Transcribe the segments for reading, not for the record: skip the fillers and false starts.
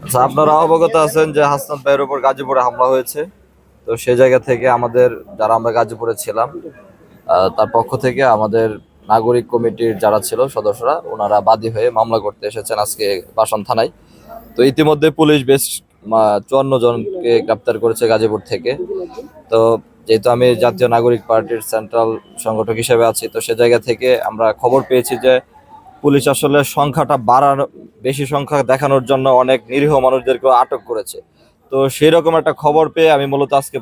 আচ্ছা, আপনারা অবগত আছেন যে হাসনাত ভাইয়ের উপর গাজীপুরে হামলা হয়েছে। তো সেই জায়গা থেকে আমাদের যারা আমরা গাজীপুরে ছিলাম, তার পক্ষ থেকে আমাদের নাগরিক কমিটির যারা ছিল সদস্যরা, ওনারা বাদী হয়ে মামলা করতে এসেছেন আজকে বাসন থানায়। তো ইতিমধ্যে পুলিশ বেশ 54 জনকে গ্রেপ্তার করেছে গাজীপুর থেকে। তো যেহেতু আমি জাতীয় নাগরিক পার্টির সেন্ট্রাল সংগঠক হিসেবে আছি, তো সে জায়গা থেকে আমরা খবর পেয়েছি যে পুলিশ আসলে সংখ্যাটা বাড়ানো, বেশি সংখ্যা দেখানোর জন্য অনেক নিরীহ মানুষদেরকে আটক করেছে। তো সেই রকম একটা খবর পেয়ে আমি মূলত আজকে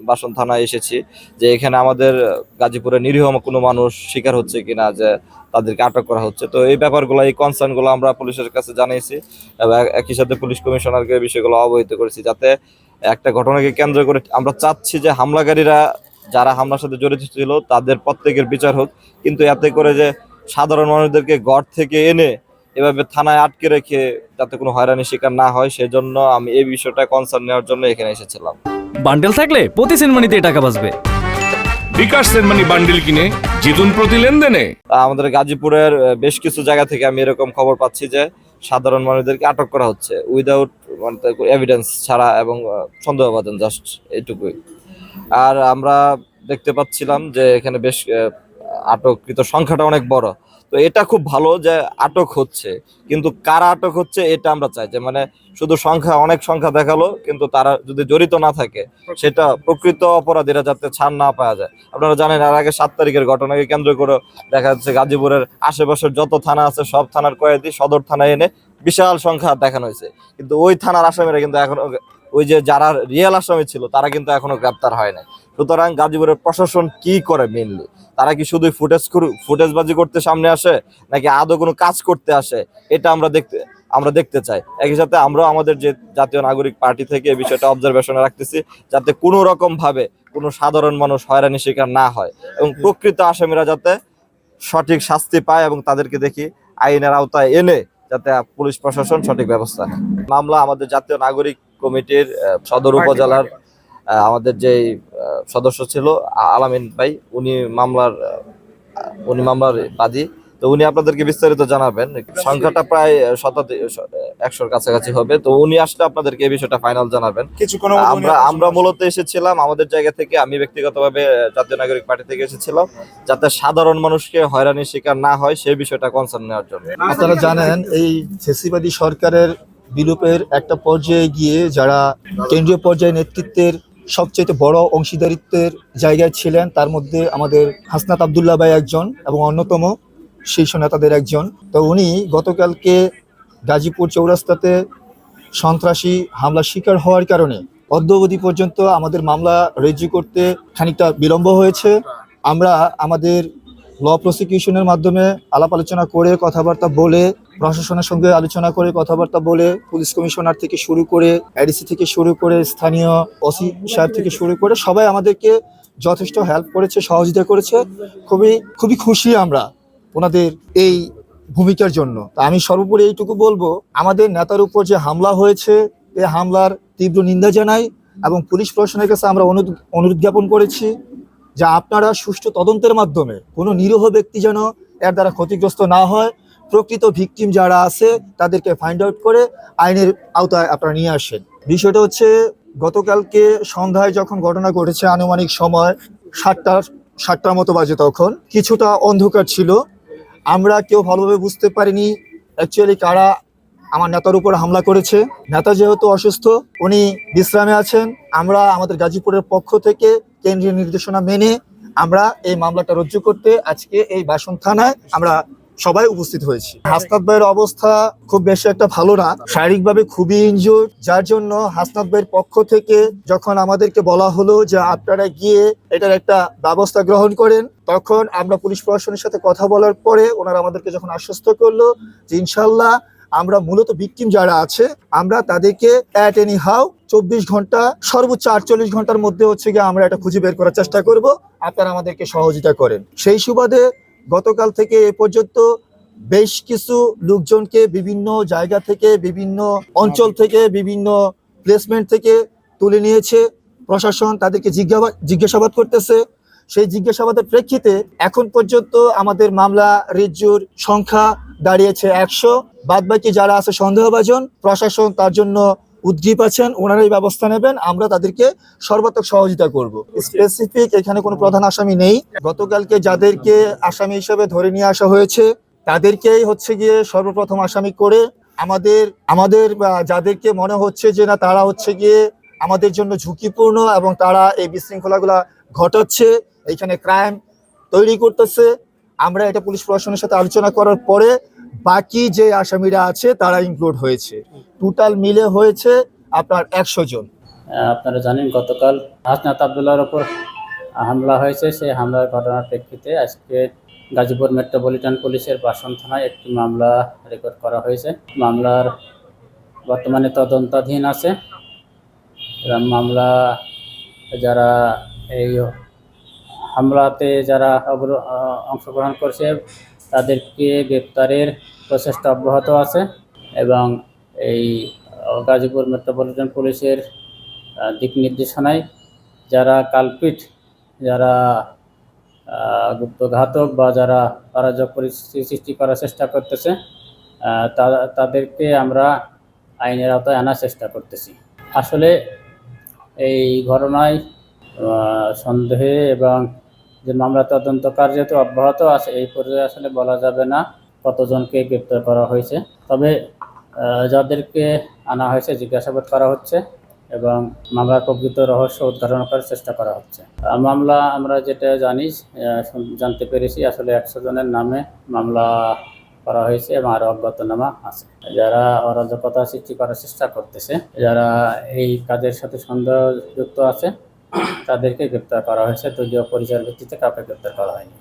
বাসন থানায় এসেছি, যে এখানে আমাদের গাজীপুরে নিরীহ কোনো মানুষ শিকার হচ্ছে কিনা, যে তাদেরকে আটক করা হচ্ছে। তো এই ব্যাপারগুলো, এই কনসার্নগুলো আমরা পুলিশের কাছে জানিয়েছি এবং একই সাথে পুলিশ কমিশনারকে এই বিষয়গুলো অবহিত করেছি, যাতে একটা ঘটনাকে কেন্দ্র করে আমরা চাচ্ছি যে হামলাকারীরা যারা হামলার সাথে জড়িত ছিল তাদের প্রত্যেকের বিচার হোক। কিন্তু এতে করে যে সাধারণ মানুষদেরকে ঘর থেকে এনে এভাবে থানায় আটকে রেখে যাতে কোনো হয়রানির শিকার না হয়, সেজন্য আমি এই বিষয়টা কনসার্ন নেওয়ার জন্য এখানে এসেছিলাম। বান্ডেল থাকলে প্রতি সেনমানিতে টাকা বাঁচবে। বিকাশ সেনমানি বান্ডেল কিনে জিতুন প্রতি লেনদেনে। আমাদের গাজীপুরের বেশ কিছু জায়গা থেকে আমি এরকম খবর পাচ্ছি যে সাধারণ মানুষদেরকে আটক করা হচ্ছে উইদাউট এভিডেন্স ছাড়া, এবং সন্দেহভাজন, জাস্ট এইটুকুই। আর আমরা দেখতে পাচ্ছিলাম যে এখানে বেশ আটককৃত সংখ্যাটা অনেক বড়। তো এটা খুব ভালো যে আটক হচ্ছে, কিন্তু কারা আটক হচ্ছে এটা আমরা চাই, যে মানে শুধু সংখ্যা, অনেক সংখ্যা দেখালো কিন্তু তারা যদি জড়িত না থাকে, সেটা প্রকৃত অপরাধীরা যাতে ছাড় না পাওয়া যায়। আপনারা জানেন এর আগে 7 তারিখের ঘটনাকে কেন্দ্র করে দেখা যাচ্ছে গাজীপুরের আশেপাশের যত থানা আছে সব থানার কয়েদি সদর থানায় এনে বিশাল সংখ্যা দেখানো হয়েছে, কিন্তু ওই থানার আসামিরা কিন্তু এখনো, ওই যে যারা রিয়েল আসামি ছিল তারা কিন্তু এখনো গ্রেপ্তার হয় নাই। সুতরাং গাজীপুরের প্রশাসন কি করে মেইনলি, তারা কি শুধু ফুটেজবাজি করতে সামনে আসে, নাকি আদৌ কোনো কাজ করতে আসে, এটা আমরা দেখতে চাই। একই সাথে আমরা আমাদের যে জাতীয় নাগরিক পার্টি থেকে এই বিষয়টা অবজারভেশনে রাখতেছি, যাতে কোনো রকম ভাবে কোনো সাধারণ মানুষ হয়রানি শিকার না হয় এবং প্রকৃত আসামিরা যাতে সঠিক শাস্তি পায়, এবং তাদেরকে দেখি আইনের আওতায় এনে যাতে পুলিশ প্রশাসন সঠিক ব্যবস্থা নেয়। মামলা আমাদের জাতীয় নাগরিক কমিটির সদর উপজেলার আমাদের যে সদস্য ছিল আলামিন ভাই, উনি মামলার বাদী। তো উনি আপনাদেরকে বিস্তারিত জানাবেন। সংখ্যাটা প্রায় 100-র কাছাকাছি হবে। তো উনি আসলে আপনাদেরকে এই বিষয়টা ফাইনাল জানাবেন। আমরা মূলত এসেছিলাম আমাদের জায়গা থেকে, আমি ব্যক্তিগতভাবে জাতীয় নাগরিক পার্টি থেকে এসেছিলাম, যাতে সাধারণ মানুষকে হয়রানির শিকার না হয় সেই বিষয়টা কনসার্ন নেওয়ার জন্য। আপনারা জানেন এই ফ্যাসিবাদী সরকারের বিলোপের একটা পর্যায়ে গিয়ে যারা কেন্দ্রীয় পর্যায়ে নেতৃত্বের সবচেয়ে বড় অংশীদারিত্বের জায়গায় ছিলেন, তার মধ্যে আমাদের হাসনাত আবদুল্লাহ ভাই একজন এবং অন্যতম শীর্ষ নেতাদের একজন। তো উনি গতকালকে গাজীপুর চৌরাস্তাতে সন্ত্রাসী হামলার শিকার হওয়ার কারণে অদ্যাবধি পর্যন্ত আমাদের মামলা রেজি করতে খানিকটা বিলম্ব হয়েছে। আমরা আমাদের ল প্রসিকিউশনের মাধ্যমে আলাপ আলোচনা করে, কথাবার্তা বলে, প্রশাসনের সঙ্গে আলোচনা করে, কথাবার্তা বলে, পুলিশ কমিশনার থেকে শুরু করে, এডিসি থেকে শুরু করে, স্থানীয় ওসি সাহেব থেকে শুরু করে সবাই আমাদেরকে যথেষ্ট হেল্প করেছে, সহযোগিতা করেছে। খুবই খুবই খুশি আমরা ওনাদের এই ভূমিকার জন্য। তা আমি সর্বোপরি এইটুকু বলবো, আমাদের নেতার উপর যে হামলা হয়েছে, এই হামলার তীব্র নিন্দা জানাই এবং পুলিশ প্রশাসনের কাছে আমরা অনুরোধ জ্ঞাপন করেছি যে আপনারা সুষ্ঠু তদন্তের মাধ্যমে কোনো নিরীহ ব্যক্তি যেন এর দ্বারা ক্ষতিগ্রস্ত না হয়, প্রকৃত ভিকটিম যারা আছে তাদেরকে ফাইন্ড আউট করে আইনের আওতায় আপনারা নিয়ে আসেন। বিষয়টা হচ্ছে, গতকালকে সন্ধ্যায় যখন ঘটনা ঘটেছে, আনুমানিক সময় 7টার মতো বাজে, তখন কিছুটা অন্ধকার ছিল। আমরা কেউ ভালোভাবে বুঝতে পারিনি অ্যাকচুয়ালি কারা আমার নেতার উপর হামলা করেছে। নেতা যেহেতু অসুস্থ, উনি বিশ্রামে আছেন, আমরা আমাদের গাজীপুরের পক্ষ থেকে কেন্দ্রীয় নির্দেশনা মেনে আমরা এই মামলাটা রুজু করতে আজকে এই বাসন থানায় আমরা সবাই উপস্থিত হয়েছি। হাসনাত ভাইয়ের অবস্থা খুব বেশি একটা ভালো না, শারীরিকভাবে খুবই ইনজুর্ড, যার জন্য হাসনাত ভাইয়ের পক্ষ থেকে যখন আমাদেরকে বলা হলো যে আপনারা গিয়ে এটার একটা ব্যবস্থা গ্রহণ করেন, তখন আমরা পুলিশ প্রশাসনের সাথে কথা বলার পরে ওনারা আমাদেরকে যখন আশ্বস্ত করলো যে ইনশাল্লাহ আমরা মূলত ভিকটিম যারা আছে আমরা তাদেরকে অ্যাট এনি হাউ 24 ঘন্টা, সর্বোচ্চ 48 ঘন্টার মধ্যে হচ্ছে গিয়ে আমরা এটা খুঁজে বের করার চেষ্টা করব, আপনারা আমাদেরকে সহযোগিতা করেন। সেই সুবাদে গতকাল থেকে এ পর্যন্ত বেশ কিছু লোকজনকে বিভিন্ন জায়গা থেকে, বিভিন্ন অঞ্চল থেকে, বিভিন্ন প্লেসমেন্ট থেকে তুলে নিয়েছে প্রশাসন, তাদেরকে জিজ্ঞাসাবাদ করতেছে। সেই জিজ্ঞাসাবাদের প্রেক্ষিতে এখন পর্যন্ত আমাদের মামলা রিজুর সংখ্যা দাঁড়িয়েছে 100। বাদবাকি যারা আছে সন্দেহভাজন, প্রশাসন তার জন্য উদ্গ্রীব আছেন, ওনারাই ব্যবস্থা নেবেন, আমরা তাদেরকে সর্বাত্মক সহযোগিতা করব। স্পেসিফিক এখানে কোনো প্রধান আসামি নেই। গতকালকে যাদেরকে আসামি হিসেবে ধরে নিয়ে আসা হয়েছে তাদেরকেই হচ্ছে গিয়ে সর্বপ্রথম আসামি করে আমাদের যাদেরকে মনে হচ্ছে যে না তারা হচ্ছে গিয়ে আমাদের জন্য ঝুঁকিপূর্ণ এবং তারা এই বিশৃঙ্খলাগুলা ঘটাচ্ছে, এইখানে ক্রাইম তৈরি করতেছে, আমরা এটা পুলিশ প্রশাসনের সাথে আলোচনা করার পরে বাকি যে আসামিরা আছে তারা ইনক্লুড হয়েছে। টোটাল মিলে হয়েছে আপনার 100 জন। আপনারা জানেন গতকাল হাসনাত আবদুল্লাহর ওপর হামলা হয়েছে। সেই হামলার ঘটনার প্রেক্ষিতে আজকে গাজীপুর মেট্রোপলিটন পুলিশের বাসন থানায় একটি মামলা রেকর্ড করা হয়েছে। মামলার বর্তমানে তদন্তাধীন আছে এবং মামলা যারা এই হামলাতে যারা অংশগ্রহণ করছে তাদেরকে গ্রেপ্তারের প্রচেষ্টা অব্যাহত আছে এবং এই গাজীপুর মেট্রোপলিটন পুলিশের দিক নির্দেশনায় যারা কালপিট, যারা গুপ্তঘাতক বা যারা অরাজক পরিস্থিতি সৃষ্টি করার চেষ্টা করতেছে তাদেরকে আমরা আইনের আওতায় আনার চেষ্টা করতেছি। আসলে এই ঘটনায় সন্দেহে এবং যে মামলা তদন্ত কার্য তো অব্যাহত আছে, এই পর্যায়ে আসলে বলা যাবে না কতজনকে গ্রেপ্তার করা হয়েছে। তবে যাদেরকে আনা হয়েছে জিজ্ঞাসাবাদ করা হচ্ছে এবং মামলার প্রকৃত রহস্য উদ্ঘাটন করার চেষ্টা করা হচ্ছে। মামলা আমরা যেটা জানতে পেরেছি আসলে 100 জনের নামে মামলা করা হয়েছে এবং আরও অজ্ঞাতনামা আছে। যারা অরাজকতা সৃষ্টি করার চেষ্টা করতেছে, যারা এই কাজের সাথে সন্দেহযুক্ত আছে তাদেরকে গ্রেপ্তার করা হয়েছে। দলীয় পরিচয়ের ভিত্তিতে কাউকে গ্রেপ্তার করা হয়নি।